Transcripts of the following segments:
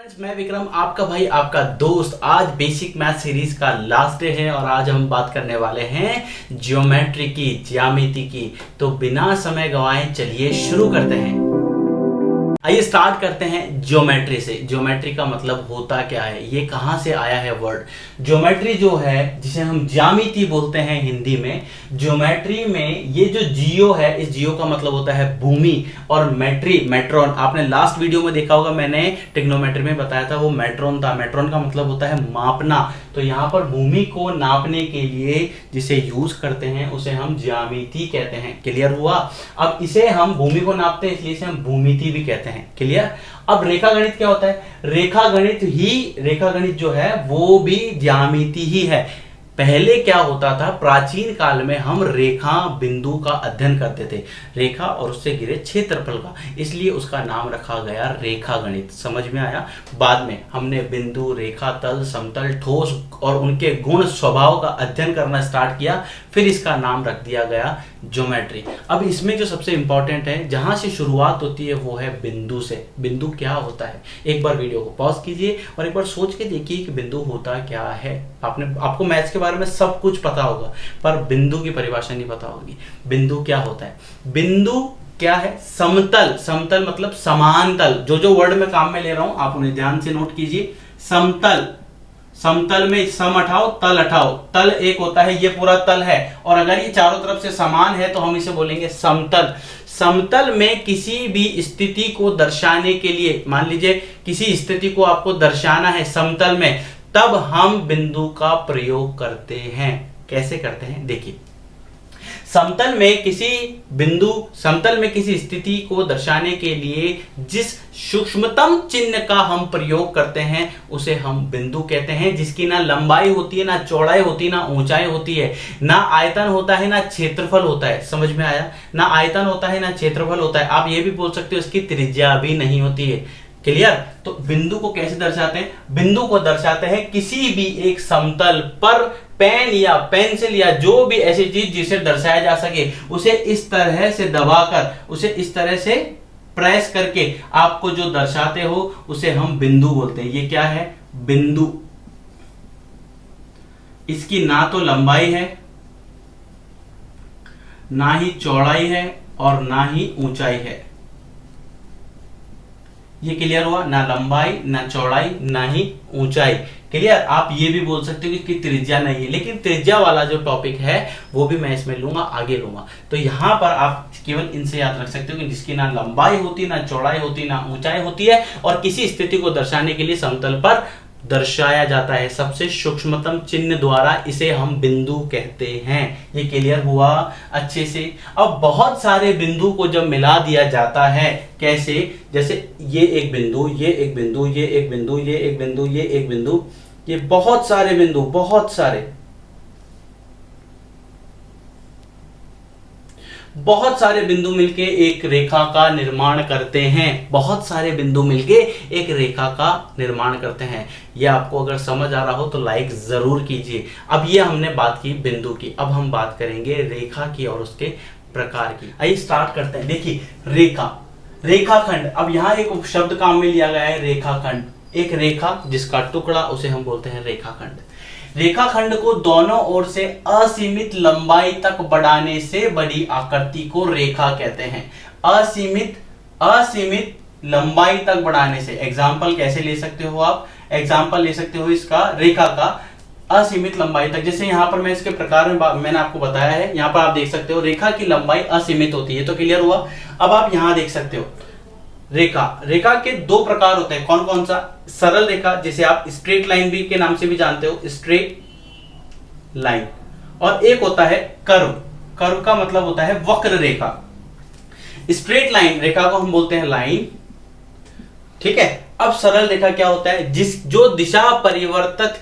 Friends, मैं विक्रम आपका भाई आपका दोस्त। आज बेसिक मैथ सीरीज का लास्ट डे है और आज हम बात करने वाले हैं ज्योमेट्री की, ज्यामिति की। तो बिना समय गवाए चलिए शुरू करते हैं। आइए स्टार्ट करते हैं ज्योमेट्री से। ज्योमेट्री का मतलब होता क्या है, ये कहां से आया है वर्ड। ज्योमेट्री जो है, जिसे हम ज्यामिति बोलते हैं हिंदी में, ज्योमेट्री में ये जो जियो है, इस जियो का मतलब होता है भूमि, और मेट्री मेट्रॉन आपने लास्ट वीडियो में देखा होगा, मैंने ट्रिग्नोमेट्री में बताया था, वो मेट्रॉन था। मेट्रॉन का मतलब होता है मापना। तो यहाँ पर भूमि को नापने के लिए जिसे यूज करते हैं उसे हम ज्यामिति कहते हैं। क्लियर हुआ। अब इसे हम भूमि को नापते हैं इसलिए इसे हम भूमिति भी कहते हैं। क्लियर। अब रेखा गणित क्या होता है? रेखा गणित जो है वो भी ज्यामिति ही है। पहले क्या होता था, प्राचीन काल में हम रेखा बिंदु का अध्ययन करते थे, रेखा और उससे घिरे क्षेत्रफल का, इसलिए उसका नाम रखा गया रेखा गणित। समझ में आया। बाद में हमने बिंदु, रेखा, तल, समतल, ठोस और उनके गुण स्वभाव का अध्ययन करना स्टार्ट किया, फिर इसका नाम रख दिया गया ज्योमेट्री। अब इसमें जो सबसे इंपॉर्टेंट है, जहां से शुरुआत होती है वो है बिंदु से। बिंदु क्या होता है, एक बार वीडियो को पॉज कीजिए और एक बार सोच के देखिए कि बिंदु होता क्या है। आपको मैथ्स के बारे में सब कुछ पता होगा पर बिंदु की परिभाषा नहीं पता होगी। बिंदु क्या होता है? बिंदु क्या है? समतल। समतल मतलब समान तल। जो वर्ड मैं काम में ले रहा हूं आप उन्हें ध्यान से नोट कीजिए। समतल, समतल में सम हटाओ, तल हटाओ। तल एक होता है, ये पूरा तल है, और अगर ये चारों तरफ से समान है तो हम इसे बोलेंगे समतल। समतल में किसी भी स्थिति को दर्शाने के लिए, मान लीजिए किसी स्थिति को आपको दर्शाना है समतल में, तब हम बिंदु का प्रयोग करते हैं। कैसे करते हैं देखिए। समतल में किसी स्थिति को दर्शाने के लिए जिस सूक्ष्मतम चिन्ह का हम प्रयोग करते हैं उसे हम बिंदु कहते हैं, जिसकी ना लंबाई होती है, ना चौड़ाई होती है, ना ऊंचाई होती है, ना आयतन होता है, ना क्षेत्रफल होता है। समझ में आया। ना आयतन होता है, ना क्षेत्रफल होता है। आप ये भी बोल सकते हो इसकी त्रिज्या भी नहीं होती है। क्लियर। तो बिंदु को कैसे दर्शाते हैं? बिंदु को दर्शाते हैं किसी भी एक समतल पर पेन या पेंसिल या जो भी ऐसी चीज जिसे दर्शाया जा सके, उसे इस तरह से दबाकर, उसे इस तरह से प्रेस करके आपको जो दर्शाते हो उसे हम बिंदु बोलते हैं। ये क्या है? बिंदु। इसकी ना तो लंबाई है, ना ही चौड़ाई है, और ना ही ऊंचाई है। ये क्लियर हुआ। ना लंबाई, ना चौड़ाई, ना ही ऊंचाई। क्लियर। आप ये भी बोल सकते हो कि त्रिज्या नहीं है, लेकिन त्रिज्या वाला जो टॉपिक है वो भी मैं इसमें लूंगा, आगे लूंगा। तो यहां पर आप केवल इनसे याद रख सकते हो कि जिसकी ना लंबाई होती, ना चौड़ाई होती, ना ऊंचाई होती है, और किसी स्थिति को दर्शाने के लिए समतल पर दर्शाया जाता है सबसे सूक्ष्मतम चिन्ह द्वारा, इसे हम बिंदु कहते हैं। ये क्लियर हुआ अच्छे से। अब बहुत सारे बिंदु को जब मिला दिया जाता है, कैसे? जैसे ये एक बिंदु, ये एक बिंदु, ये एक बिंदु, ये एक बिंदु, ये एक बिंदु, ये बहुत सारे बिंदु, बहुत सारे बिंदु मिलके एक रेखा का निर्माण करते हैं। बहुत सारे बिंदु मिलके एक रेखा का निर्माण करते हैं। ये आपको अगर समझ आ रहा हो तो लाइक जरूर कीजिए। अब ये हमने बात की बिंदु की, अब हम बात करेंगे रेखा की और उसके प्रकार की। आइए स्टार्ट करते हैं। देखिए रेखा, रेखाखंड। अब यहाँ एक शब्द काम में लिया गया है, रेखाखंड। एक रेखा जिसका टुकड़ा, उसे हम बोलते हैं रेखाखंड। रेखाखंड को दोनों ओर से असीमित लंबाई तक बढ़ाने से बड़ी आकृति को रेखा कहते हैं। असीमित लंबाई तक बढ़ाने से। एग्जाम्पल कैसे ले सकते हो आप? एग्जाम्पल ले सकते हो इसका, रेखा का असीमित लंबाई तक। जैसे यहां पर मैं इसके प्रकार में मैंने आपको बताया है, यहां पर आप देख सकते हो रेखा की लंबाई असीमित होती है। तो क्लियर हुआ। अब आप यहां देख सकते हो रेखा के दो प्रकार होते हैं। कौन कौन सा? सरल रेखा, जिसे आप स्ट्रेट लाइन भी के नाम से भी जानते हो, स्ट्रेट लाइन, और एक होता है कर्व। कर्व का मतलब होता है वक्र रेखा। स्ट्रेट लाइन रेखा को हम बोलते हैं लाइन। ठीक है। अब सरल रेखा क्या होता है? जो दिशा परिवर्तित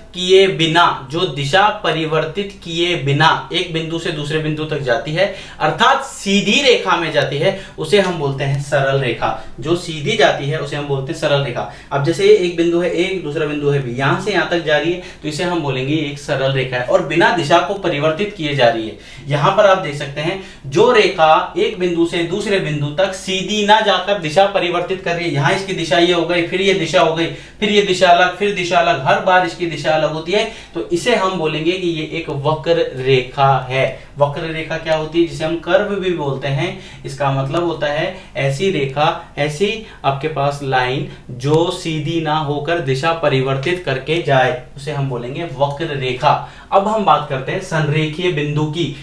किए बिना एक बिंदु से दूसरे बिंदु तक जाती है, अर्थात सीधी रेखा में जाती है, उसे हम बोलते हैं सरल रेखा। जो सीधी जाती है उसे हम बोलते हैं सरल रेखा। अब जैसे एक बिंदु है A, दूसरा बिंदु है B, यहां से यहां तक जा रही है तो इसे हम बोलेंगे एक सरल रेखा है, और बिना दिशा को परिवर्तित किए जा रही है। यहां पर आप देख सकते हैं जो रेखा एक बिंदु से दूसरे बिंदु तक सीधी ना जाकर दिशा परिवर्तित कर रही है, यहां इसकी दिशा ये हो गई, फिर ये दिशा हो गई, फिर ये दिशा अलग, फिर दिशा अलग, हर बार इसकी दिशा अलग होती है, तो इसे हम बोलेंगे कि ये एक वक्र रेखा है। वक्र रेखा क्या होती है? जिसे हम कर्व भी बोलते हैं। इसका मतलब होता है ऐसी रेखा, ऐसी आपके पास लाइन जो सीधी ना होकर दिशा परिवर्तित करके जाए, उसे हम बोलेंगे वक्र रेखा। अब हम बात करते हैं संरेखीय बिंदु की।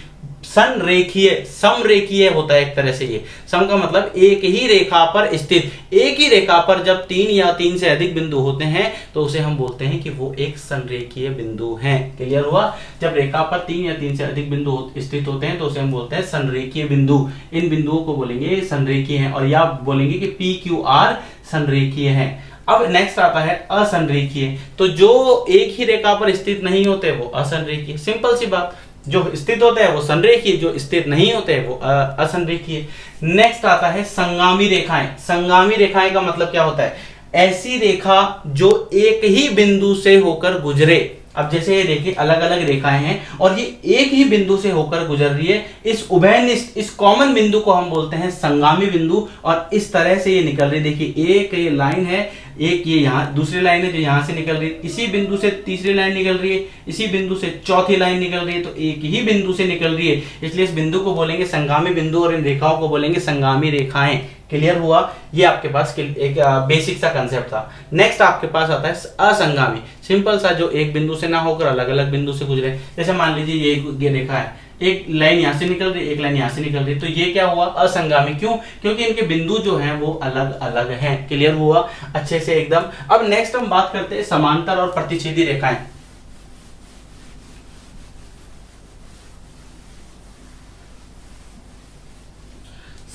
संरेखीय, समरेखीय होता है एक तरह से। ये सम का मतलब एक ही रेखा पर स्थित, एक ही रेखा पर जब 3 या 3 से अधिक बिंदु होते हैं तो उसे हम बोलते हैं कि वो एक संरेखीय बिंदु हैं। क्लियर हुआ? जब रेखा पर 3 या 3 से अधिक बिंदु स्थित होते हैं तो उसे हम बोलते हैं संरेखीय बिंदु। इन बिंदुओं को बोलेंगे संरेखीय हैं, और या बोलेंगे कि PQR संरेखीय है। अब नेक्स्ट आता है असंरेखीय। तो जो एक ही रेखा पर स्थित नहीं होते वो असंरेखीय। सिंपल सी बात, जो स्थित होते हैं वो संरेखीय, जो स्थित नहीं होते हैं वो असंरेखीय। नेक्स्ट आता है संगामी रेखाएं। संगामी रेखाएं का मतलब क्या होता है? ऐसी रेखा जो एक ही बिंदु से होकर गुजरे। अब जैसे ये देखिए अलग अलग रेखाएं हैं और ये एक ही बिंदु से होकर गुजर रही है, इस उभयनिष्ठ, इस कॉमन बिंदु को हम बोलते हैं संगामी बिंदु। और इस तरह से ये निकल रही, देखिए एक ये लाइन है, एक ये यहाँ दूसरी लाइन है जो यहाँ से निकल रही है, इसी बिंदु से तीसरी लाइन निकल रही है, इसी बिंदु से चौथी लाइन निकल रही है, तो एक ही बिंदु से निकल रही है, इसलिए इस बिंदु को बोलेंगे संगामी बिंदु और इन रेखाओं को बोलेंगे संगामी रेखाएं। क्लियर हुआ? ये आपके पास एक बेसिक सा कंसेप्ट था। नेक्स्ट आपके पास आता है असंगामी। सिंपल सा, जो एक बिंदु से ना होकर अलग अलग बिंदु से गुजरे। जैसे मान लीजिए ये रेखा है, एक लाइन यहां से निकल रही है, एक लाइन यहां से निकल रही है, तो ये क्या हुआ? असंगामी। क्यों? क्योंकि इनके बिंदु जो हैं वो अलग अलग हैं। क्लियर हुआ अच्छे से एकदम? अब नेक्स्ट हम बात करते हैं समांतर और प्रतिच्छेदी रेखाएं।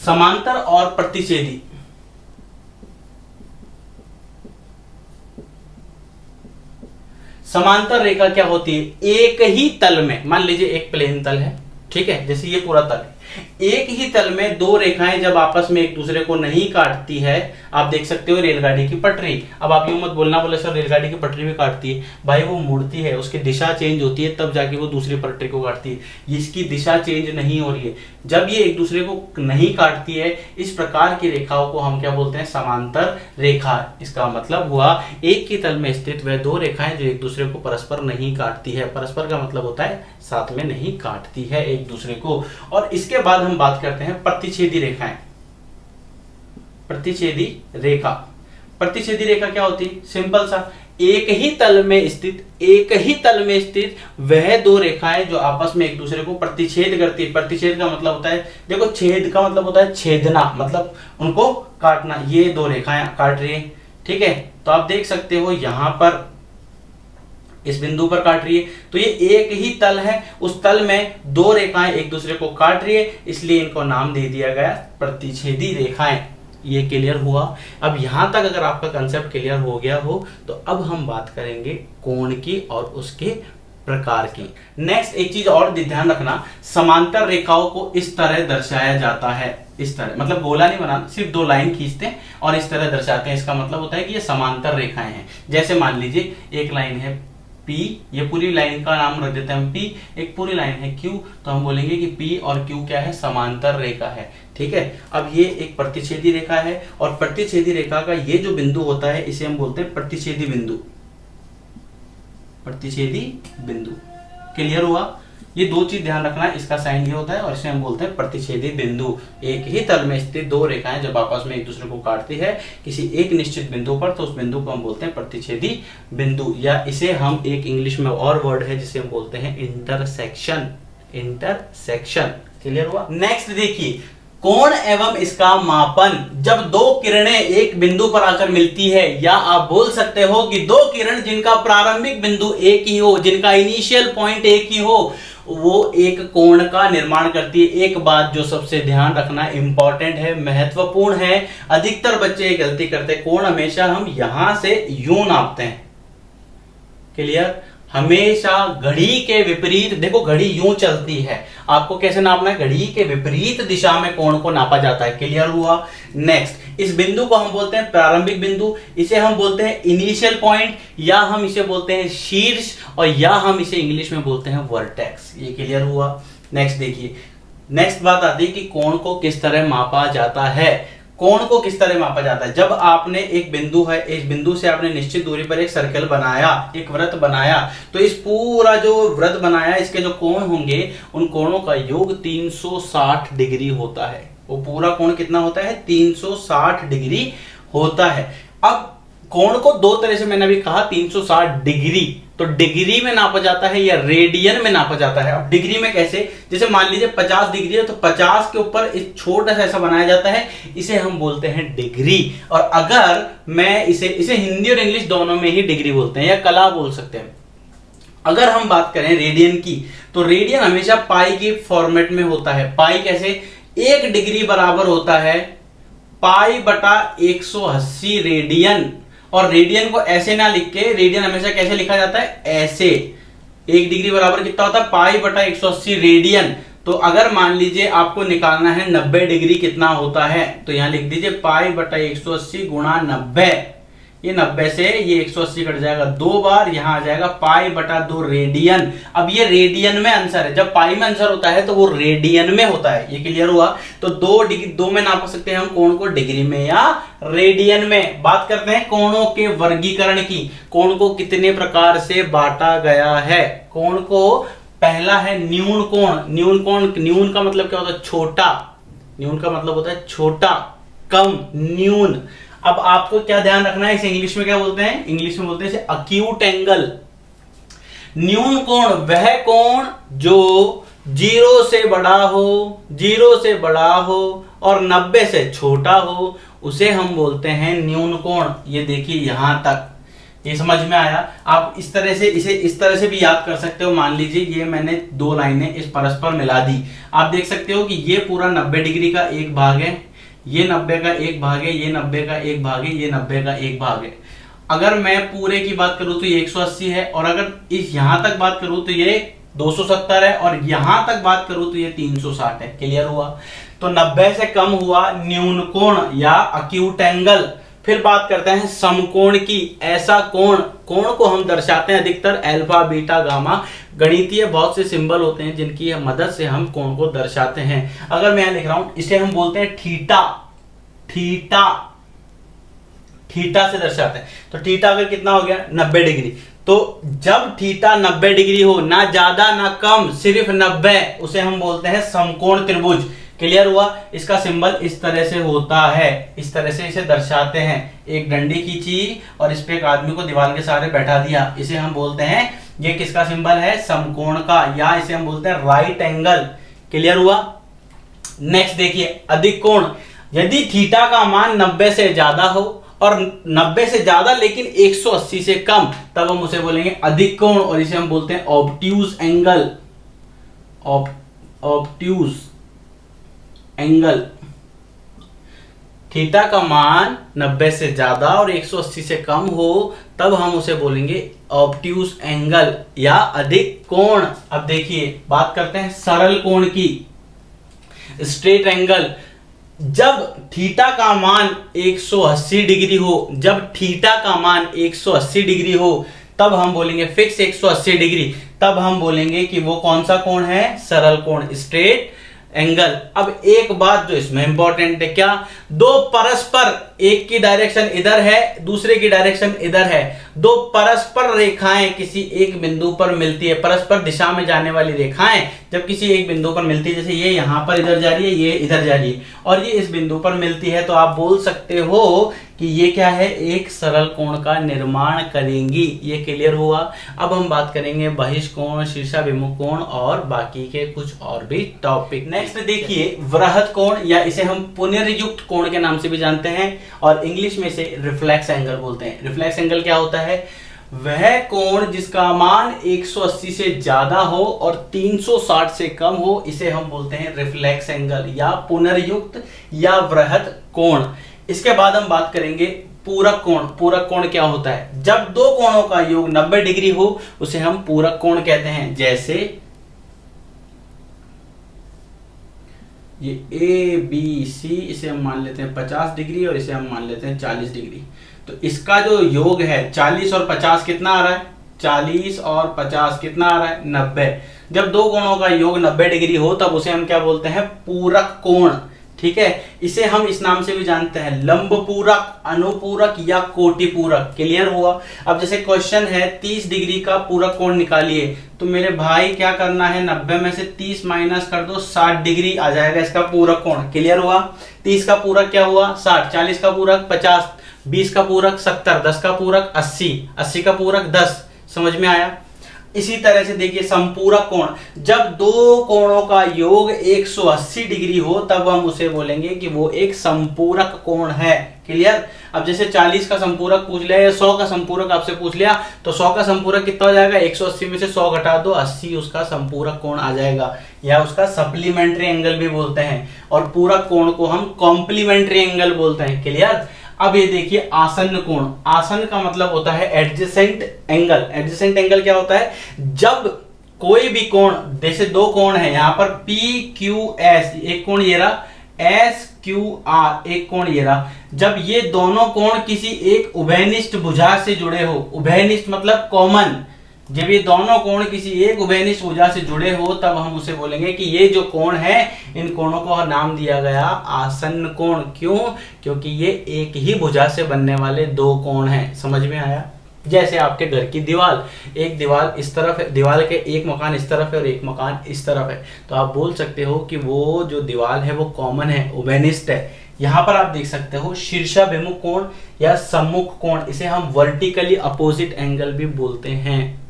समांतर और प्रतिच्छेदी। समांतर रेखा क्या होती है? एक ही तल में, मान लीजिए एक प्लेन तल है, ठीक है, जैसे ये पूरा तल है, एक ही तल में दो रेखाएं जब आपस में एक दूसरे को नहीं काटती है, आप देख सकते हो रेलगाड़ी की पटरी। अब आप यूं मत बोलना बोले सर रेलगाड़ी की पटरी भी काटती है, भाई वो मुड़ती है, उसकी दिशा चेंज होती है तब जाके वो दूसरी पटरी को काटती है। इसकी दिशा चेंज नहीं हो रही है, जब ये एक दूसरे को नहीं काटती है, इस प्रकार की रेखाओं को हम क्या बोलते हैं? समांतर रेखा। इसका मतलब हुआ एक ही तल में स्थित वह दो रेखाएं जो एक दूसरे को परस्पर नहीं काटती है। परस्पर का मतलब होता है साथ में नहीं काटती है एक दूसरे को। और इसके बाद हम बात करते हैं प्रतिच्छेदी रेखाएं। प्रतिच्छेदी रेखा, प्रतिच्छेदी रेखा क्या होती है? सिंपल सा, एक ही तल में स्थित वह दो रेखाएं जो आपस में एक दूसरे को प्रतिच्छेद करती है। प्रतिच्छेद का मतलब होता है, देखो छेद का मतलब होता है छेदना, मतलब उनको काटना। ये दो रेखाएं काट रही है, ठीक है, तो आप देख सकते हो यहां पर इस बिंदु पर काट रही है, तो ये एक ही तल है, उस तल में दो रेखाएं एक दूसरे को काट रही है, इसलिए इनको नाम दे दिया गया प्रतिच्छेदी रेखाएं। ये क्लियर हुआ? अब यहां तक अगर आपका कंसेप्ट क्लियर हो गया हो तो अब हम बात करेंगे कोण की और उसके प्रकार की। नेक्स्ट एक चीज और ध्यान रखना, समांतर रेखाओं को इस तरह दर्शाया जाता है, इस तरह, मतलब गोला नहीं बनाना, सिर्फ दो लाइन खींचते हैं और इस तरह दर्शाते हैं। इसका मतलब होता है कि ये समांतर रेखाएं हैं। जैसे मान लीजिए एक लाइन है P, ये पूरी लाइन का नाम रख देते हैं हम P, एक पूरी लाइन है Q, तो हम बोलेंगे कि P और Q क्या है? समांतर रेखा है, ठीक है। अब ये एक प्रतिच्छेदी रेखा है और प्रतिच्छेदी रेखा का ये जो बिंदु होता है इसे हम बोलते हैं प्रतिच्छेदी बिंदु। प्रतिच्छेदी बिंदु, क्लियर हुआ? ये दो चीज ध्यान रखना, इसका साइन ये होता है और इसे हम बोलते हैं प्रतिच्छेदी बिंदु। एक ही तल में स्थित दो रेखाएं जब आपस में एक दूसरे को काटती है किसी एक निश्चित बिंदु पर, तो उस बिंदु को हम बोलते हैं प्रतिच्छेदी बिंदु, या इसे हम एक इंग्लिश में और वर्ड है जिसे हम बोलते हैं इंटरसेक्शन। इंटरसेक्शन, क्लियर हुआ? नेक्स्ट देखिए, कोण एवं इसका मापन। जब दो किरणें एक बिंदु पर आकर मिलती है, या आप बोल सकते हो कि दो किरण जिनका प्रारंभिक बिंदु एक ही हो, जिनका इनिशियल पॉइंट एक ही हो, वो एक कोण का निर्माण करती है। एक बात जो सबसे ध्यान रखना इंपॉर्टेंट है, महत्वपूर्ण है, अधिकतर बच्चे ये गलती करते हैं, कोण हमेशा हम यहां से यूं नापते हैं। क्लियर? हमेशा घड़ी के विपरीत, देखो घड़ी यूं चलती है, आपको कैसे नापना है? घड़ी के विपरीत दिशा में कोण को नापा जाता है। क्लियर हुआ? नेक्स्ट, इस बिंदु को हम बोलते हैं प्रारंभिक बिंदु, इसे हम बोलते हैं इनिशियल पॉइंट, या हम इसे बोलते हैं शीर्ष, और या हम इसे इंग्लिश में बोलते हैं वर्टेक्स। ये क्लियर हुआ? नेक्स्ट देखिए, नेक्स्ट बात आती है कि कोण को किस तरह मापा जाता है। कोण को किस तरह मापा जाता है? जब आपने एक बिंदु है, इस बिंदु से आपने निश्चित दूरी पर एक सर्कल बनाया, एक वृत्त बनाया, तो इस पूरा जो वृत्त बनाया इसके जो कोण होंगे उन कोणों का योग 360 डिग्री होता है। वो पूरा कोण कितना होता है? 360 डिग्री होता है। अब कोण को दो तरह से मैंने अभी कहा, 360 डिग्री तो डिग्री में नापा जाता है या रेडियन में नापा जाता है। अब डिग्री में कैसे? जैसे मान लीजिए 50 डिग्री है तो 50 के ऊपर एक छोटा सा ऐसा बनाया जाता है, इसे हम बोलते हैं डिग्री। और अगर मैं इसे हिंदी और इंग्लिश दोनों में ही डिग्री बोलते हैं या कला बोल सकते हैं। अगर हम बात करें रेडियन की, तो रेडियन हमेशा पाई की फॉर्मेट में होता है। पाई कैसे? 1 डिग्री बराबर होता है पाई बटा 180 रेडियन। और रेडियन को ऐसे ना लिख के, रेडियन हमेशा कैसे लिखा जाता है? ऐसे। 1 डिग्री बराबर कितना होता है? पाई बटा 180 रेडियन। तो अगर मान लीजिए आपको निकालना है 90 डिग्री कितना होता है, तो यहां लिख दीजिए पाई बटा 180 गुणा 90। ये 90 से ये 180 कट जाएगा 2 बार, यहां आ जाएगा पाई बटा 2 रेडियन। अब ये रेडियन में आंसर है। जब पाई में आंसर होता है तो वो रेडियन में होता है। ये क्लियर हुआ? तो 2 डिग्री 2 में नाप सकते हैं हम कोण को, डिग्री में या रेडियन में। बात करते हैं कोणों के वर्गीकरण की। कोण को कितने प्रकार से बांटा गया है? कोण को पहला है न्यून कोण। न्यून कोण, न्यून का मतलब क्या होता है? छोटा। न्यून का मतलब होता है छोटा, कम, न्यून। अब आपको क्या ध्यान रखना है, इसे इंग्लिश में क्या बोलते हैं? इंग्लिश में बोलते हैं इसे अक्यूट एंगल। न्यून कोण वह कोण जो 0 से बड़ा हो, 0 से बड़ा हो और 90 से छोटा हो, उसे हम बोलते हैं न्यून कोण। ये देखिए यहां तक ये समझ में आया? आप इस तरह से इसे इस तरह से भी याद कर सकते हो। मान लीजिए ये मैंने 2 लाइनें इस परस्पर मिला दी। आप देख सकते हो कि ये पूरा 90 डिग्री का एक भाग है, ये 90 का एक भाग है, ये 90 का एक भाग है, ये 90 का एक भाग है। अगर मैं पूरे की बात करूं तो ये 180 है, और अगर इस यहां तक बात करूं तो ये 270 है, और यहां तक बात करूं तो ये 360 है। क्लियर हुआ? तो 90 से कम हुआ न्यून कोण या अक्यूट एंगल। फिर बात करते हैं समकोण की। ऐसा कोण, कोण को हम दर्शाते हैं अधिकतर अल्फा, बीटा, गामा। गणितीय बहुत से सिंबल होते हैं जिनकी मदद से हम कोण को दर्शाते हैं। अगर मैं यहां लिख रहा हूं, इसे हम बोलते हैं थीटा। थीटा, थीटा से दर्शाते हैं। तो थीटा अगर कितना हो गया? 90 डिग्री। तो जब थीटा 90 डिग्री हो, ना ज्यादा ना कम, सिर्फ 90, उसे हम बोलते हैं समकोण त्रिभुज। क्लियर हुआ? इसका सिंबल इस तरह से होता है, इस तरह से इसे दर्शाते हैं। एक डंडी खींची और इस पे एक आदमी को दीवार के सहारे बैठा दिया, इसे हम बोलते हैं, ये किसका सिंबल है? समकोण का, या इसे हम बोलते हैं राइट एंगल। क्लियर हुआ? नेक्स्ट देखिए अधिक कोण। यदि थीटा का मान 90 से ज्यादा हो और 90 से ज्यादा लेकिन 180 से कम, तब हम उसे बोलेंगे अधिक कोण, और इसे हम बोलते हैं obtuse angle. Obtuse angle. Theta का मान 90 से ज्यादा और 180 से कम हो तब हम उसे बोलेंगे ऑब्ट्यूज एंगल या अधिक कोण। अब देखिए बात करते हैं सरल कोण की, स्ट्रेट एंगल। जब थीटा का मान 180 डिग्री हो, जब थीटा का मान 180 डिग्री हो, तब हम बोलेंगे फिक्स 180 डिग्री, तब हम बोलेंगे कि वो कौन सा कोण है? सरल कोण, स्ट्रेट एंगल। अब एक बात जो इसमें इंपॉर्टेंट है, क्या? दो परस्पर, एक की डायरेक्शन इधर है, दूसरे की डायरेक्शन इधर है, दो परस्पर रेखाएं किसी एक बिंदु पर मिलती है, परस्पर दिशा में जाने वाली रेखाएं जब किसी एक बिंदु पर मिलती है, जैसे ये यहां पर इधर जा रही है, ये इधर जा रही है और ये इस बिंदु पर मिलती है, तो आप बोल सकते हो कि ये क्या है? एक सरल कोण का निर्माण करेंगी। ये क्लियर हुआ? अब हम बात करेंगे बहिष्कोण, शीर्षाभिमुख कोण और बाकी के कुछ और भी टॉपिक। नेक्स्ट देखिए वृहत कोण, या इसे हम पुनर्युक्त कोण के नाम से भी जानते हैं और इंग्लिश में इसे रिफ्लेक्स एंगल बोलते हैं। रिफ्लेक्स एंगल क्या होता है? वह कोण जिसका मान 180 से ज्यादा हो और 360 से कम हो, इसे हम बोलते हैं रिफ्लेक्स एंगल या पुनर्युक्त या वृहत कोण। इसके बाद हम बात करेंगे पूरक कोण। पूरक कोण क्या होता है? जब दो कोणों का योग 90 डिग्री हो उसे हम पूरक कोण कहते हैं। जैसे ये ए बी सी, इसे हम मान लेते हैं 50 डिग्री और इसे हम मान लेते हैं 40 डिग्री। तो इसका जो योग है 40 और 50 कितना आ रहा है? 40 और 50 कितना आ रहा है? 90। जब दो कोणों का योग 90 डिग्री हो तब उसे हम क्या बोलते हैं? पूरक कोण। ठीक है, इसे हम इस नाम से भी जानते हैं, लंब पूरक, अनुपूरक या कोटि पूरक। क्लियर हुआ। अब जैसे क्वेश्चन है 30 डिग्री का पूरक कोण निकालिए, तो मेरे भाई क्या करना है, 90 में से 30 माइनस कर दो, 60 डिग्री आ जाएगा इसका पूरक कोण। क्लियर हुआ। 30 का पूरक क्या हुआ 60, 40 का पूरक 50, 20 का पूरक 70, 10 का पूरक 80, 80 का पूरक 10। समझ में आया। इसी तरह से देखिए संपूरक कोण, जब दो कोणों का योग 180 डिग्री हो तब हम उसे बोलेंगे कि वो एक संपूरक कोण है। क्लियर। अब जैसे 40 का संपूरक पूछ लिया या 100 का संपूरक आपसे पूछ लिया, तो 100 का संपूरक कितना हो जाएगा, 180 में से 100 घटा दो, 80 उसका संपूरक कोण आ जाएगा, या उसका सप्लीमेंट्री एंगल भी बोलते हैं। और पूरक कोण को हम कॉम्प्लीमेंट्री एंगल बोलते हैं। क्लियर। अब ये देखिए आसन्न कोण, आसन्न का मतलब होता है एडजेसेंट एंगल। एडजेसेंट एंगल क्या होता है, जब कोई भी कोण, जैसे दो कोण है यहाँ पर PQS, एक कोण ये रहा, SQR एक कोण ये रहा, जब ये दोनों कोण किसी एक उभयनिष्ठ भुजा से जुड़े हो, उभयनिष्ठ मतलब कॉमन, जब ये दोनों कोण किसी एक उभयनिष्ठ भुजा से जुड़े हो तब हम उसे बोलेंगे कि ये जो कोण है, इन कोणों को नाम दिया गया आसन्न कोण। क्यों, क्योंकि ये एक ही भुजा से बनने वाले दो कोण हैं। समझ में आया। जैसे आपके घर की दीवार, एक दीवार इस तरफ है, दीवार के एक मकान इस तरफ है और एक मकान इस तरफ है, तो आप बोल सकते हो कि वो जो दीवार है वो कॉमन है, उभयनिष्ठ है। यहाँ पर आप देख सकते हो शीर्षाभिमुख कोण या सम्मुख कोण, इसे हम वर्टिकली अपोजिट एंगल भी बोलते हैं,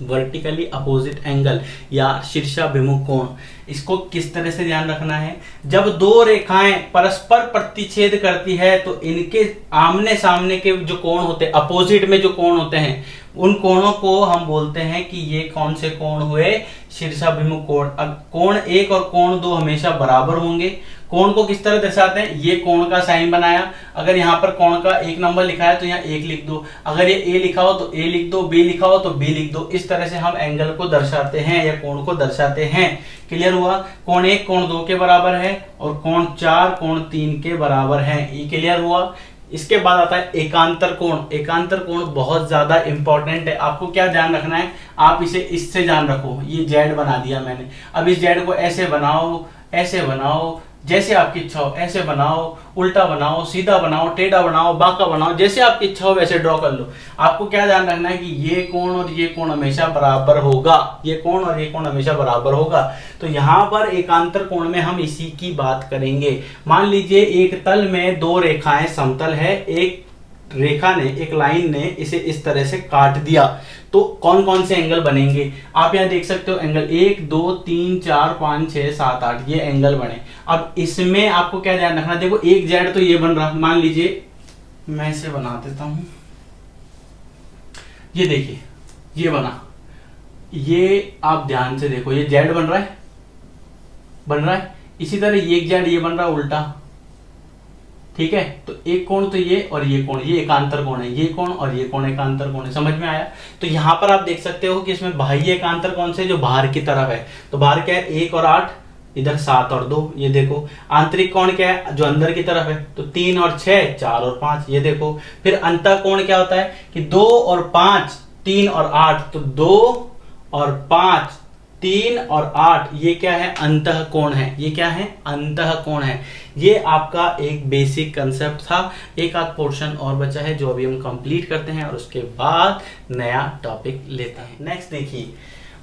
वर्टिकली अपोजिट एंगल या शीर्षाभिमुख कोण। इसको किस तरह से ध्यान रखना है, जब दो रेखाएं परस्पर प्रतिच्छेद करती है तो इनके आमने सामने के जो कोण होते हैं, अपोजिट में जो कोण होते हैं, उन कोणों को हम बोलते हैं कि ये कौन से कोण हुए, शीर्षाभिमुख कोण। अब कोण 1 और कोण 2 हमेशा बराबर होंगे। कोण को किस तरह दर्शाते हैं, ये कोण का साइन बनाया, अगर यहाँ पर कोण का 1 नंबर लिखा है तो यहाँ 1 लिख दो, अगर ये A लिखा हो तो A लिख दो, B लिखा हो तो B लिख दो। इस तरह से हम एंगल को दर्शाते हैं या कोण को दर्शाते हैं। क्लियर हुआ। कोण 1 कोण 2 के बराबर है और कोण 4 कोण 3 के बराबर है। ये क्लियर हुआ। इसके बाद आता है एकांतर कोण। एकांतर कोण बहुत ज्यादा इंपॉर्टेंट है। आपको क्या ध्यान रखना है, आप इसे इससे ध्यान रखो, ये जेड बना दिया मैंने, अब इस जेड को ऐसे बनाओ, ऐसे बनाओ, जैसे आपकी इच्छा हो, ऐसे बनाओ, उल्टा बनाओ, सीधा बनाओ, टेढ़ा बनाओ, बांका बनाओ, जैसे आपकी इच्छा हो वैसे ड्रॉ कर लो। आपको क्या ध्यान रखना है कि ये कोण और ये कोण हमेशा बराबर होगा, ये कोण और ये कोण हमेशा बराबर होगा। तो यहाँ पर एकांतर कोण में हम इसी की बात करेंगे। मान लीजिए एक तल में दो रेखाएं समतल है, एक रेखा ने, एक लाइन ने इसे इस तरह से काट दिया, तो कौन कौन से एंगल बनेंगे आप यहाँ देख सकते हो। एंगल 1 2 3 4 5 6 7 8 ये एंगल बने। अब इसमें आपको क्या ध्यान रखना, देखो एक जेड तो ये बन रहा, मान लीजिए मैं इसे बना देता हूं, ये देखिए ये बना, ये आप ध्यान से देखो, ये जेड बन रहा है, बन रहा है। इसी तरह ये एक जेड ये बन रहा है उल्टा, ठीक है। तो एक कोण तो ये और ये कोण, ये एकांतर कोण है, ये कोण और ये कोण एकांतर कोण है। समझ में आया। तो यहां पर आप देख सकते हो कि इसमें बाह्य एकांतर कौन से, जो बाहर की तरफ है, तो बाहर क्या है 1 और 8, इधर 7 और 2, ये देखो। आंतरिक कोण क्या है, जो अंदर की तरफ है, तो 3 और 6 4 और 5, ये देखो। फिर अंतः कोण क्या होता है कि 2 और 5 3 और 8, तो 2 और 5 3 और 8, ये क्या है, अंतः कोण है। ये क्या है, अंतः कोण है। ये आपका एक बेसिक कंसेप्ट था। एक आध पोर्शन और बचा है जो अभी हम कंप्लीट करते हैं और उसके बाद नया टॉपिक लेते हैं। नेक्स्ट देखिए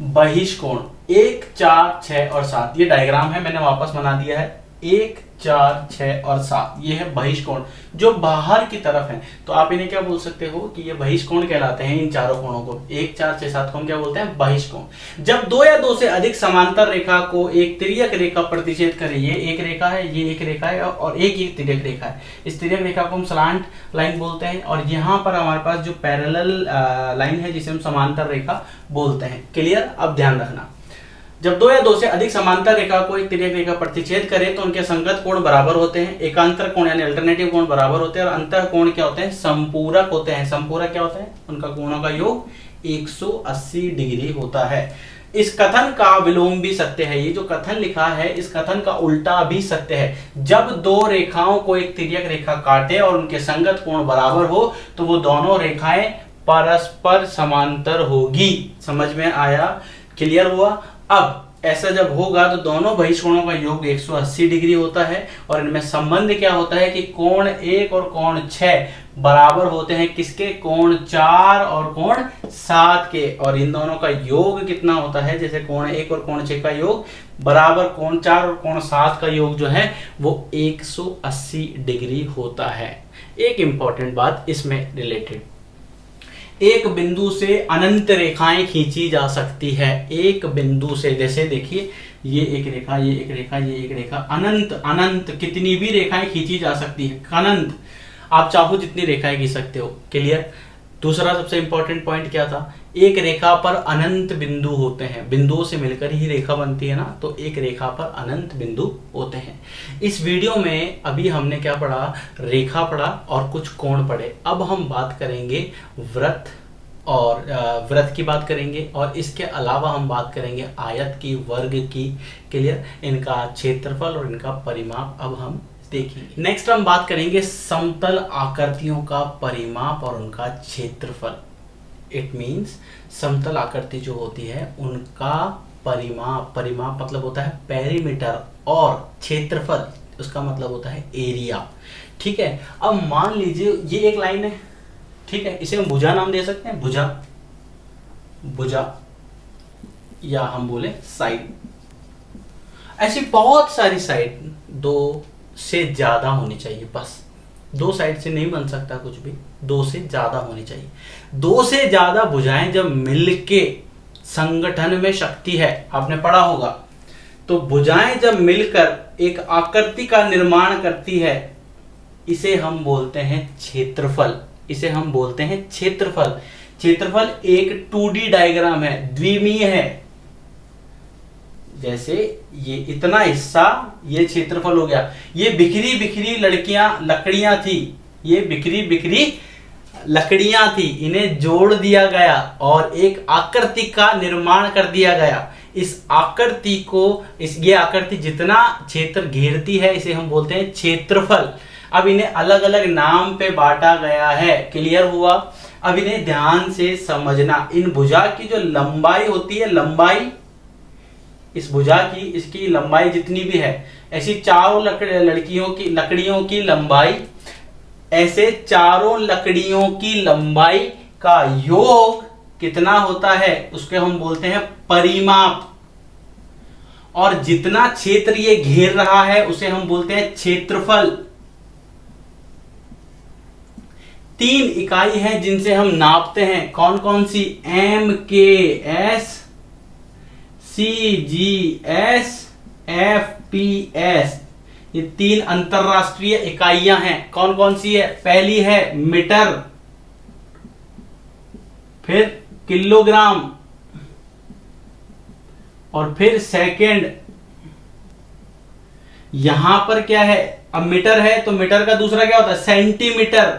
बहिष्कोण 1 4 6 और 7, ये डायग्राम है, मैंने वापस बना दिया है। 1 4 6 और 7 ये है बहिष्कोण जो बाहर की तरफ है। तो आप इन्हें क्या बोल सकते हो कि ये बहिष्कोण कहलाते हैं। इन चारों कोणों को 1 4 6 7 को हम क्या बोलते हैं, बहिष्कोण। जब दो या दो से अधिक समांतर रेखा को एक तिर्यक रेखा प्रतिच्छेद करे, ये एक रेखा है, ये एक रेखा है और एक ही तिर्यक रेखा है। इस तिर्यक रेखा को हम स्लांट लाइन बोलते हैं और यहाँ पर हमारे पास जो पैरेलल लाइन है जिसे हम समांतर रेखा बोलते हैं। क्लियर। अब ध्यान रखना, जब दो या दो से अधिक समांतर रेखा को एक तिर्यक रेखा प्रतिच्छेद करे तो उनके संगत कोण बराबर होते हैं। एकांतर कोण यानी अल्टरनेटिव कोण बराबर होते हैं और अंतः कोण क्या होते हैं, संपूरक होते हैं। संपूरक क्या होते हैं, उनका कोणों का योग 180 डिग्री होता है। इस कथन का विलोम भी सत्य है। ये जो कथन लिखा है इस कथन का उल्टा भी सत्य है। जब दो रेखाओं को एक तिर्यक रेखा काटे और उनके संगत कोण बराबर हो तो वो दोनों रेखाएं परस्पर समांतर होगी। समझ में आया, क्लियर हुआ। अब ऐसा जब होगा तो दोनों बहिष्कोणों का योग 180 डिग्री होता है और इनमें संबंध क्या होता है कि कोण 1 और कोण 6 बराबर होते हैं किसके, कोण 4 और कोण 7 के। और इन दोनों का योग कितना होता है, जैसे कोण 1 और कोण 6 का योग बराबर कोण 4 और कोण 7 का योग जो है वो 180 डिग्री होता है। एक इंपॉर्टेंट बात इसमें रिलेटेड, एक बिंदु से अनंत रेखाएं खींची जा सकती है। एक बिंदु से, जैसे देखिए ये एक रेखा, ये एक रेखा, ये एक रेखा, अनंत अनंत कितनी भी रेखाएं खींची जा सकती है, अनंत। आप चाहो जितनी रेखाएं खींच सकते हो। क्लियर। दूसरा सबसे इंपॉर्टेंट पॉइंट क्या था, एक रेखा पर अनंत बिंदु होते हैं, बिंदुओं से मिलकर ही रेखा बनती है ना, तो एक रेखा पर अनंत बिंदु होते हैं। इस वीडियो में अभी हमने क्या पढ़ा, रेखा पढ़ा और कुछ कोण पढ़े। अब हम बात करेंगे वृत्त, और वृत्त की बात करेंगे और इसके अलावा हम बात करेंगे आयत की, वर्ग की। क्लियर। इनका क्षेत्रफल और इनका परिमाप अब हम देखेंगे। नेक्स्ट हम बात करेंगे समतल आकृतियों का परिमाप और उनका क्षेत्रफल। इट मीन्स समतल आकृति जो होती है उनका परिमाप, परिमाप मतलब होता है पेरीमीटर, और क्षेत्रफल उसका मतलब होता है एरिया। ठीक है। अब मान लीजिए ये एक लाइन है, ठीक है, इसे हम भुजा नाम दे सकते हैं, भुजा, भुजा, या हम बोले साइड। ऐसी बहुत सारी साइड, 2 से ज्यादा होनी चाहिए, बस 2 साइड से नहीं बन सकता कुछ भी, 2 से ज्यादा होनी चाहिए। 2 से ज्यादा भुजाएं जब मिलके संगठन में शक्ति है, आपने पढ़ा होगा, तो भुजाएं जब मिलकर एक आकृति का निर्माण करती है, इसे हम बोलते हैं क्षेत्रफल, इसे हम बोलते हैं क्षेत्रफल। क्षेत्रफल एक 2D डायग्राम है, द्विमीय है। जैसे ये इतना हिस्सा, ये क्षेत्रफल हो गया। ये बिखरी बिखरी लकड़ियां थी, ये बिखरी बिखरी लकड़ियां थी, इन्हें जोड़ दिया गया और एक आकृति का निर्माण कर दिया गया। इस आकृति को, ये आकृति जितना क्षेत्र घेरती है, इसे हम बोलते हैं क्षेत्रफल। अब इन्हें अलग अलग नाम पे बांटा गया है। क्लियर हुआ। अब इन्हें ध्यान से समझना। इन भुजा की जो लंबाई होती है, लंबाई इस भुजा की, इसकी लंबाई जितनी भी है, ऐसी चारों लकड़ियों की लंबाई, ऐसे चारों लकड़ियों की लंबाई का योग कितना होता है, उसके हम बोलते हैं परिमाप। और जितना क्षेत्र ये घेर रहा है उसे हम बोलते हैं क्षेत्रफल। 3 इकाई हैं जिनसे हम नापते हैं, कौन कौन सी, MKS, CGS, FPS। ये 3 अंतरराष्ट्रीय इकाइयां हैं। कौन कौन सी है, पहली है मीटर, फिर किलोग्राम, और फिर सेकंड। यहां पर क्या है, अब मीटर है तो मीटर का दूसरा क्या होता है, सेंटीमीटर,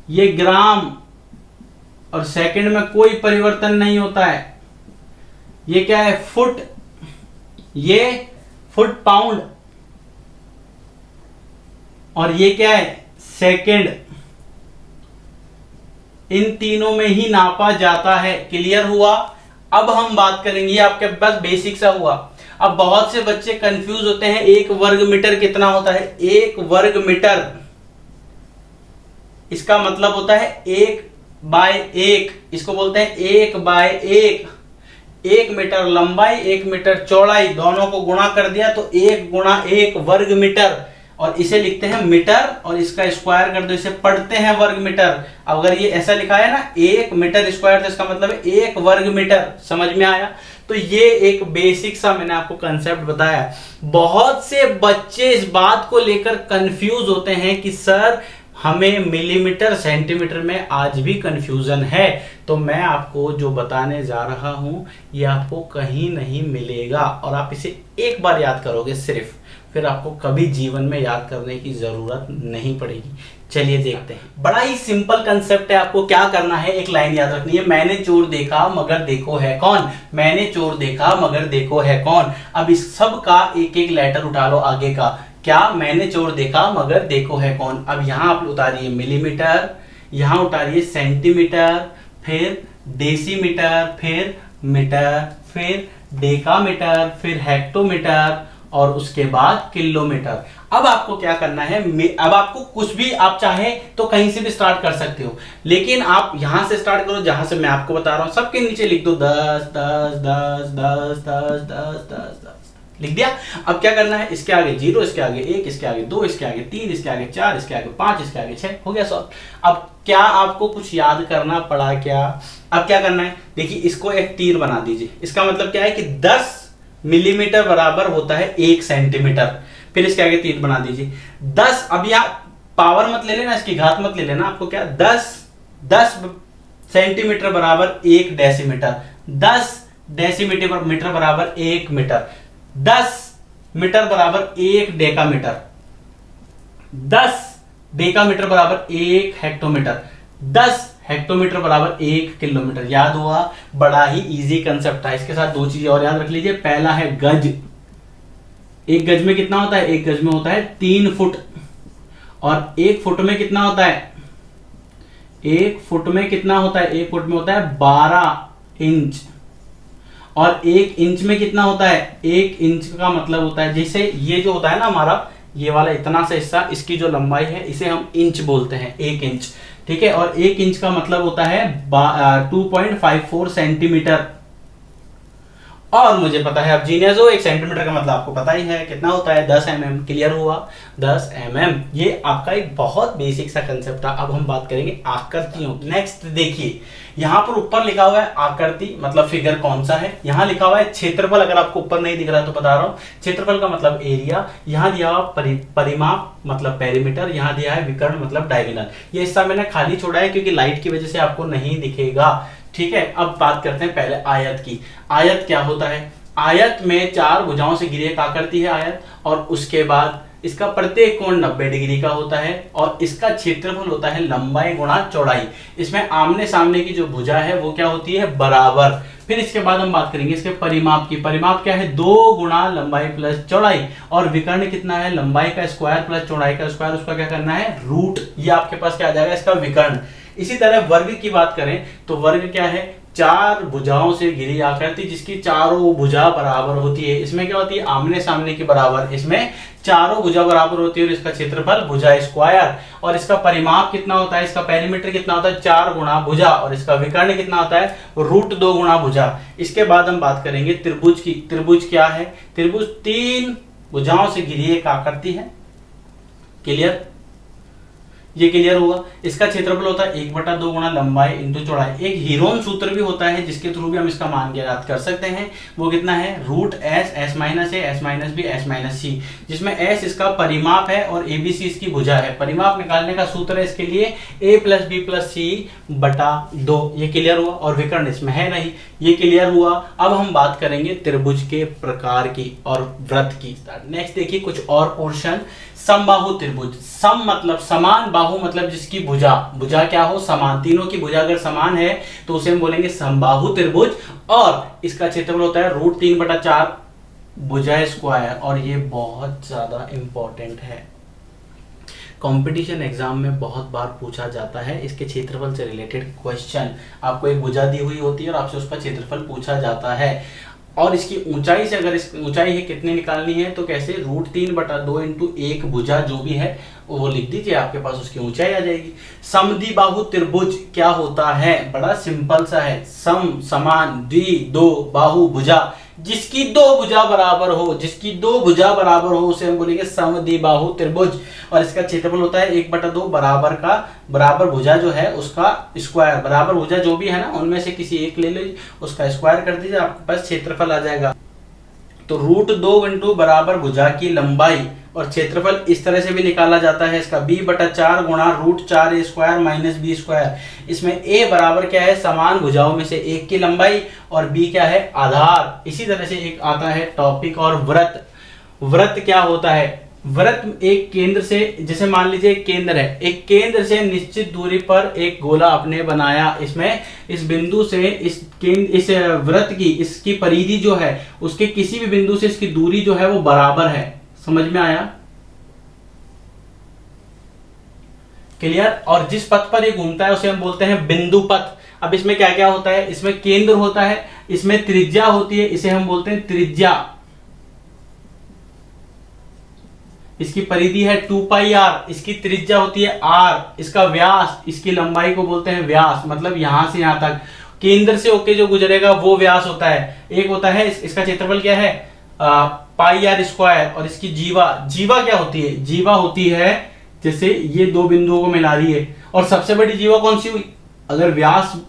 ये ग्राम, और सेकंड में कोई परिवर्तन नहीं होता है। ये क्या है, फुट, ये फुट पाउंड, और ये क्या है, सेकंड। इन तीनों में ही नापा जाता है। क्लियर हुआ। अब हम बात करेंगे, आपके पास बेसिक सा हुआ। अब बहुत से बच्चे कंफ्यूज होते हैं, 1 वर्ग मीटर कितना होता है। 1 वर्ग मीटर, इसका मतलब होता है 1/1, इसको बोलते हैं 1/1। 1 मीटर लंबाई, 1 मीटर चौड़ाई, दोनों को गुणा कर दिया तो 1 × 1 वर्ग मीटर, और इसे लिखते हैं मीटर, और इसका स्क्वायर कर दो, इसे पढ़ते हैं वर्ग मीटर। अगर ये ऐसा लिखा है ना 1 मीटर स्क्वायर, तो इसका मतलब है 1 वर्ग मीटर। समझ में आया। तो ये एक बेसिक सा मैंने आपको कंसेप्ट बताया। बहुत से बच्चे इस बात को लेकर कंफ्यूज होते हैं कि सर हमें मिलीमीटर सेंटीमीटर में आज भी कंफ्यूजन है। तो मैं आपको जो बताने जा रहा हूं ये आपको कहीं नहीं मिलेगा, और आप इसे एक बार याद करोगे सिर्फ, फिर आपको कभी जीवन में याद करने की जरूरत नहीं पड़ेगी। चलिए देखते हैं। बड़ा ही सिंपल कंसेप्ट है। आपको क्या करना है, एक लाइन याद रखनी है, मैंने चोर देखा मगर देखो है कौन। मैंने चोर देखा मगर देखो है कौन। अब इस सब का एक एक लेटर उठा लो आगे का। क्या, मैंने चोर देखा मगर देखो है कौन। अब यहां आप उतारिए मिलीमीटर, यहां उतारिए सेंटीमीटर, फिर डेसीमीटर, फिर मीटर, फिर डेकामीटर, फिर हेक्टोमीटर और उसके बाद किलोमीटर। अब आपको क्या करना है, अब आपको कुछ भी आप चाहे तो कहीं से भी स्टार्ट कर सकते हो, लेकिन आप यहां से स्टार्ट करो जहां से मैं आपको बता रहा हूं। सबके नीचे लिख दो 10 10 10 10 10 10 10 10, लिख दिया। अब क्या करना है, इसके आगे 0, इसके आगे 1, इसके आगे 2, इसके आगे 3, इसके आगे 4, इसके आगे 5, इसके आगे 6, हो गया सॉल्व। अब क्या आपको कुछ याद करना पड़ा क्या? अब क्या करना है, देखिए इसको एक तीर बना दीजिए। इसका मतलब क्या है कि 10 मिलीमीटर बराबर होता है 1 सेंटीमीटर। फिर इसके आगे तीर बना दीजिए 10। अब यहां पावर मत ले लेना, इसकी घात मत ले लेना। आपको क्या 10 सेंटीमीटर बराबर 1 डेसीमीटर, 10 डेसीमीटर बराबर 1 मीटर, 10 मीटर बराबर 1 डेकामीटर, 10 डेकामीटर बराबर 1 हेक्टोमीटर, 10 हेक्टोमीटर बराबर 1 किलोमीटर। याद हुआ? बड़ा ही इजी कंसेप्ट था। इसके साथ दो चीजें और याद रख लीजिए। पहला है गज। एक गज में कितना होता है? एक गज में होता है 3 फुट। और 1 फुट में कितना होता है? 1 फुट में कितना होता है? 1 फुट में होता है 12 इंच। और 1 इंच में कितना होता है? 1 इंच का मतलब होता है, जैसे ये जो होता है ना हमारा, ये वाला इतना सा हिस्सा, इसकी जो लंबाई है इसे हम इंच बोलते हैं, 1 इंच। ठीक है। और 1 इंच का मतलब होता है 2.54 सेंटीमीटर। और मुझे पता है आप जीनियस हो, 1 सेंटीमीटर का मतलब आपको पता ही है कितना होता है, 10 mm। क्लियर हुआ? 10 mm। ये आपका एक बहुत बेसिक सा कंसेप्ट था। अब हम बात करेंगे आकृतियों की। नेक्स्ट देखिए, यहां पर ऊपर लिखा हुआ है आकृति, मतलब फिगर कौन सा है। यहां लिखा हुआ है क्षेत्रफल। अगर आपको ऊपर नहीं दिख रहा तो बता रहा हूं, क्षेत्रफल का मतलब एरिया। यहां दिया हुआ परिमाप मतलब पेरीमीटर। यहां दिया है विकर्ण मतलब डायगोनल। ये हिस्सा मैंने खाली छोड़ा है क्योंकि लाइट की वजह से आपको नहीं दिखेगा। ठीक है। अब बात करते हैं पहले आयत की। आयत क्या होता है? आयत में 4 भुजाओं से घिरी एक आकृति है आयत, और उसके बाद इसका प्रत्येक कोण 90 डिग्री का होता है, और इसका क्षेत्रफल होता है लंबाई गुणा चौड़ाई। इसमें आमने सामने की जो भुजा है वो क्या होती है? बराबर। फिर इसके बाद हम बात करेंगे इसके परिमाप की। परिमाप क्या है? 2 गुणा लंबाई प्लस चौड़ाई। और विकर्ण कितना है? लंबाई का स्क्वायर प्लस चौड़ाई का स्क्वायर। उसका क्या करना है? रूट। ये आपके पास क्या आ जाएगा? इसका विकर्ण। इसी तरह वर्ग की बात करें तो वर्ग क्या है? 4 भुजाओं से घिरी आकृति जिसकी चारों भुजा बराबर होती है। इसमें क्या होती है? आमने सामने की बराबर। इसमें चारों भुजा बराबर होती है, और इसका क्षेत्रफल भुजा स्क्वायर। और इसका परिमाप कितना होता है? इसका पेरीमीटर कितना होता है? 4 गुणा भुजा। और इसका विकर्ण कितना होता है? √2 गुणा भुजा। इसके बाद हम बात करेंगे त्रिभुज की। त्रिभुज क्या है? त्रिभुज 3 भुजाओं से घिरी एक आकृति है। क्लियर? ये क्लियर हुआ? इसका क्षेत्रफल होता है 1/2 गुणा लंबाई इंटू चौड़ाई। एक हीरोन सूत्र भी होता है जिसके थ्रू भी हम इसका मान ज्ञात कर सकते हैं। वो कितना है? √s s minus a s minus b s minus c, जिसमें s इसका परिमाप है और abc इसकी भुजा है। परिमाप निकालने का सूत्र है इसके लिए a + b + c/2। ये क्लियर हुआ? और विकर्ण इसमें है नहीं। ये क्लियर हुआ? अब हम बात करेंगे त्रिभुज के प्रकार की और वृत्त की। नेक्स्ट देखिए कुछ और पोर्शन। समबाहु त्रिभुज। सम मतलब समान, बाहु मतलब जिसकी भुजा, भुजा क्या हो? समान। तीनों की भुजा अगर समान है तो उसे हम बोलेंगे समबाहु त्रिभुज। और इसका क्षेत्रफल होता है √3/4 भुजा स्क्वायर। और ये बहुत ज्यादा इंपॉर्टेंट है, कंपटीशन एग्जाम में बहुत बार पूछा जाता है इसके क्षेत्रफल से रिलेटेड क्वेश्चन। आपको एक भुजा दी हुई होती है और आपसे उसका क्षेत्रफल पूछा जाता है। और इसकी ऊंचाई से, अगर इस ऊंचाई है कितनी निकालनी है तो कैसे? √3/2 इंटू 1 भुजा जो भी है वो लिख दीजिए, आपके पास उसकी ऊंचाई आ जाएगी। समद्विबाहु त्रिभुज क्या होता है? बड़ा सिंपल सा है। सम समान, द्वि दो, बाहु भुजा, जिसकी 2 भुजा बराबर हो, जिसकी 2 भुजा बराबर हो उसे हम बोलेंगे समद्विबाहु त्रिभुज। और इसका क्षेत्रफल होता है 1/2 बराबर का, बराबर भुजा जो है उसका स्क्वायर। बराबर भुजा जो भी है ना उनमें से किसी एक ले लीजिए, उसका स्क्वायर कर दीजिए, आपके पास क्षेत्रफल आ जाएगा। तो √2 इंटू बराबर भुजा की लंबाई, और क्षेत्रफल इस तरह से भी निकाला जाता है इसका b/4 गुणा √4a² माइनस b²। इसमें a बराबर क्या है? समान भुजाओं में से एक की लंबाई, और b क्या है? आधार। इसी तरह से एक आता है टॉपिक और वृत्त। वृत्त क्या होता है? वृत्त एक केंद्र से, जैसे मान लीजिए एक केंद्र है, एक केंद्र से निश्चित दूरी पर एक गोला आपने बनाया। इसमें इस बिंदु से इस वृत्त की, इसकी परिधि जो है उसके किसी भी बिंदु से इसकी दूरी जो है वो बराबर है। समझ में आया? क्लियर? और जिस पथ पर ये घूमता है उसे हम बोलते हैं बिंदु पथ। अब इसमें क्या क्या होता है? इसमें केंद्र होता है, इसमें त्रिज्या होती है, इसे हम बोलते हैं त्रिज्या। इसकी परिधि है 2 पाई आर, इसकी त्रिज्या होती है आर, इसका व्यास, इसकी लंबाई को बोलते हैं व्यास, मतलब यहां से यहां तक केंद्र से होके जो गुजरेगा वो व्यास होता है। एक होता है इसका क्षेत्रफल क्या है पाई आर स्क्वायर, और इसकी जीवा, जीवा क्या होती है, जीवा होती है जैसे ये दो बिंदुओं को मिला रही है। और सबसे बड़ी जीवा कौन सी हुई, अगर व्यास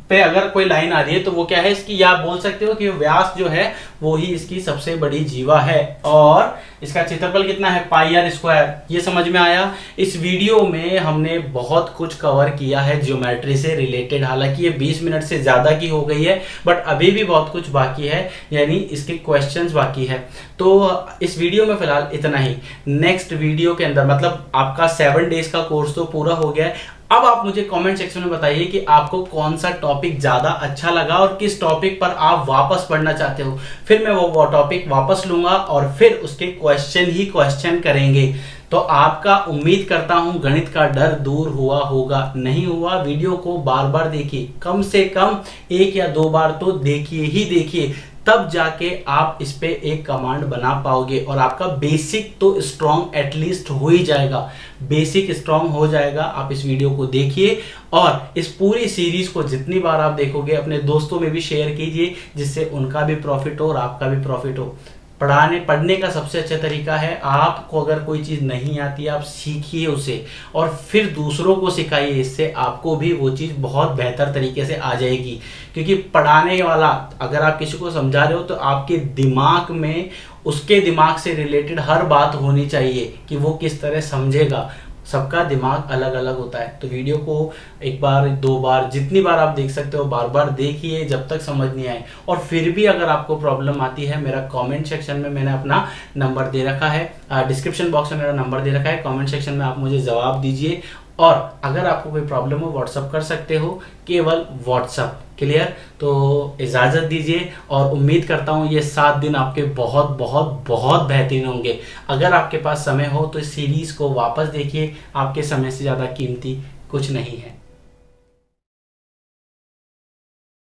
पे अगर कोई लाइन आ रही है तो वो क्या है इसकी, या आप बोल सकते हो कि व्यास जो है वो ही इसकी सबसे बड़ी जीवा है। और इसका क्षेत्रफल कितना है पाई आर स्क्वायर। ये समझ में आया। इस वीडियो में हमने बहुत कुछ कवर किया है ज्योमेट्री से रिलेटेड, हालांकि ये 20 मिनट से ज्यादा की हो गई है, बट अभी भी बहुत कुछ बाकी है, यानी इसके क्वेश्चंस बाकी है। तो इस वीडियो में फिलहाल इतना ही। नेक्स्ट वीडियो के अंदर, मतलब आपका 7 डेज का कोर्स तो पूरा हो गया है। अब आप मुझे कमेंट सेक्शन में बताइए कि आपको कौन सा टॉपिक ज्यादा अच्छा लगा और किस टॉपिक पर आप वापस पढ़ना चाहते हो। फिर मैं वो टॉपिक वापस लूंगा और फिर उसके क्वेश्चन ही क्वेश्चन करेंगे। तो आपका उम्मीद करता हूं गणित का डर दूर हुआ होगा। नहीं हुआ, वीडियो को बार बार देखिए, कम से कम 1 या 2 बार तो देखिए ही देखिए, तब जाके आप इस पे एक कमांड बना पाओगे और आपका बेसिक तो स्ट्रॉन्ग एटलीस्ट हो ही जाएगा। बेसिक स्ट्रॉन्ग हो जाएगा। आप इस वीडियो को देखिए और इस पूरी सीरीज को जितनी बार आप देखोगे अपने दोस्तों में भी शेयर कीजिए, जिससे उनका भी प्रॉफिट हो और आपका भी प्रॉफिट हो। पढ़ने का सबसे अच्छा तरीका है, आपको अगर कोई चीज नहीं आती आप सीखिए उसे और फिर दूसरों को सिखाइए। इससे आपको भी वो चीज बहुत बेहतर तरीके से आ जाएगी। क्योंकि पढ़ाने वाला अगर आप किसी को समझा रहे हो तो आपके दिमाग में उसके दिमाग से रिलेटेड हर बात होनी चाहिए कि वो किस तरह समझेगा। सबका दिमाग अलग अलग होता है। तो वीडियो को 1 बार 2 बार जितनी बार आप देख सकते हो बार बार देखिए जब तक समझ नहीं आए। और फिर भी अगर आपको प्रॉब्लम आती है, मेरा कमेंट सेक्शन में मैंने अपना नंबर दे रखा है, डिस्क्रिप्शन बॉक्स में मेरा नंबर दे रखा है, कमेंट सेक्शन में आप मुझे जवाब दीजिए। और अगर आपको कोई प्रॉब्लम हो व्हाट्सअप कर सकते हो, केवल व्हाट्सअप। क्लियर? तो इजाज़त दीजिए और उम्मीद करता हूँ ये 7 दिन आपके बहुत बहुत बहुत बेहतरीन होंगे। अगर आपके पास समय हो तो इस सीरीज़ को वापस देखिए, आपके समय से ज़्यादा कीमती कुछ नहीं है।